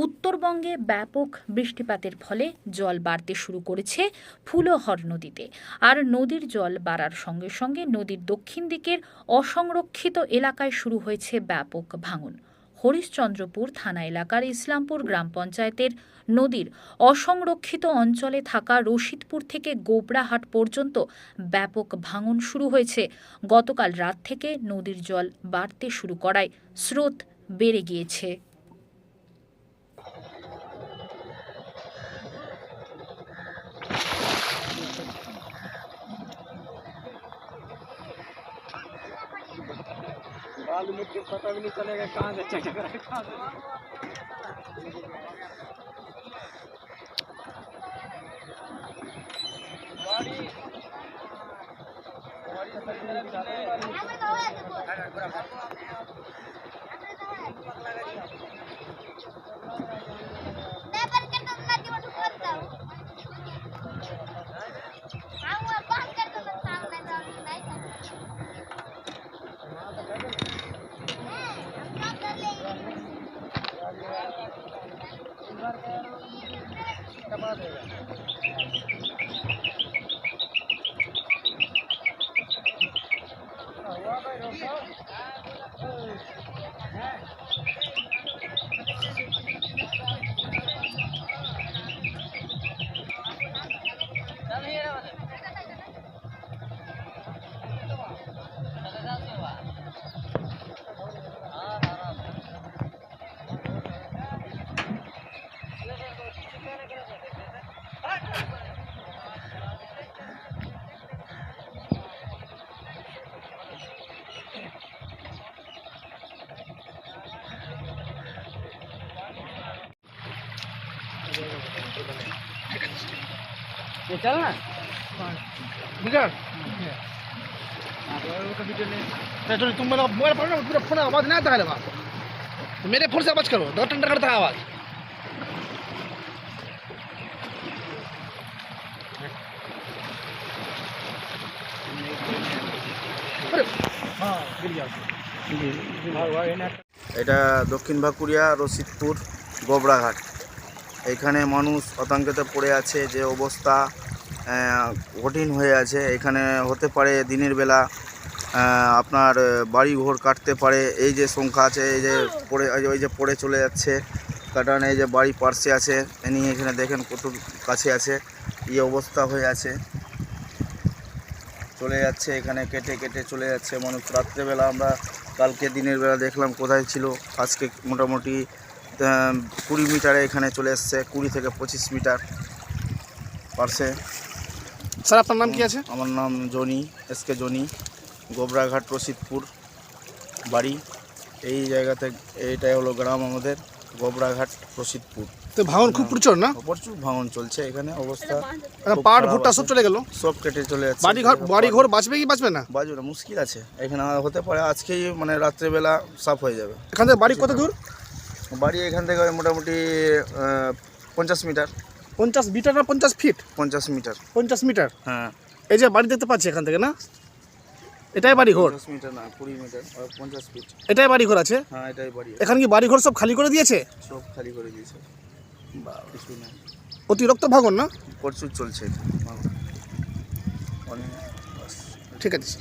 উত্তরবঙ্গে ব্যাপক বৃষ্টিপাতের ফলে জল বাড়তে শুরু করেছে ফুলহর নদীতে। আর নদীর জল বাড়ার সঙ্গে সঙ্গে নদীর দক্ষিণ দিকের অসংরক্ষিত এলাকায় শুরু হয়েছে ব্যাপক ভাঙন। হরিশ্চন্দ্রপুর থানা এলাকার ইসলামপুর গ্রাম পঞ্চায়েতের নদীর অসংরক্ষিত অঞ্চলে থাকা রশিদপুর থেকে গোবরাহাট পর্যন্ত ব্যাপক ভাঙন শুরু হয়েছে। গতকাল রাত থেকে নদীর জল বাড়তে শুরু করায় স্রোত বেড়ে গিয়েছে। बाल में के पता भी नहीं चलेगा कहाँ से चढ़ रहा है कहाँ से। ये चल ना बिगड़ चलो तुम मेरा मोबाइल पकड़ो ना, पूरा फोन आवाज नहीं आता है लगा तो मेरे फोन से आवाज करो, दो टंडर करता है आवाज। এটা দক্ষিণ ভাকুরিয়া রশিদপুর গোবরাঘাট। এখানে মানুষ আতঙ্কেতে পড়ে আছে, যে অবস্থা কঠিন হয়ে আছে। এখানে হতে পারে দিনের বেলা আপনার বাড়ি ঘর কাটতে পারে। এই যে সংখ্যা আছে, এই যে পড়ে, ওই যে পড়ে চলে যাচ্ছে, কারণ এই যে বাড়ি পার্শ্বে আছে, এনি এখানে দেখেন কত কাছে আছে, এই অবস্থা হয়ে আছে, চলে যাচ্ছে এখানে কেটে কেটে চলে যাচ্ছে মানুষ। রাত্রেবেলা আমরা কালকে দিনের বেলা দেখলাম কোথায় ছিল, আজকে মোটামুটি 20 মিটারে এখানে চলে এসছে, 20 থেকে 25 মিটার পার্শ্বে। স্যার আপনার নাম কি আছে? আমার নাম জনি, এসকে জনি, গোবরাঘাট রশিদপুর বাড়ি। এই জায়গাতে এইটাই হলো গ্রাম আমাদের, গোবরাঘাট রশিদপুর। তো ভাঙন খুব প্রচুর না? প্রচুর ভাঙন চলছে এখানে, অবস্থা পাট ভুট্টা সব চলে গেল, সব কেটে চলে যাচ্ছে। বাড়ি ঘর বাঁচবে কি বাঁচবে না? বাজবে না, মুশকিল আছে এখানে। হতে পারে আজকেই মানে রাত্রেবেলা সাফ হয়ে যাবে। এখান থেকে বাড়ি কত দূর? বাড়ি এখান থেকে মোটামুটি 50 মিটার। 50 মিটার না 50 ফিট? 50 মিটার। 50 মিটার, হ্যাঁ। এই যে বাড়ি দেখতে পাচ্ছি এখান থেকে, না এটাই বাড়ি ঘর? 50 মিটার না, 20 মিটার, 50 ফিট। এটাই বাড়ি ঘর আছে? হ্যাঁ, এটাই বাড়ি। এখানে কি বাড়ি ঘর সব খালি করে দিয়েছে? সব খালি করে দিয়েছে, কিছু নেই। অতিরিক্ত ভাঙন না? প্রচুর চলছে অনেক। ঠিক আছে।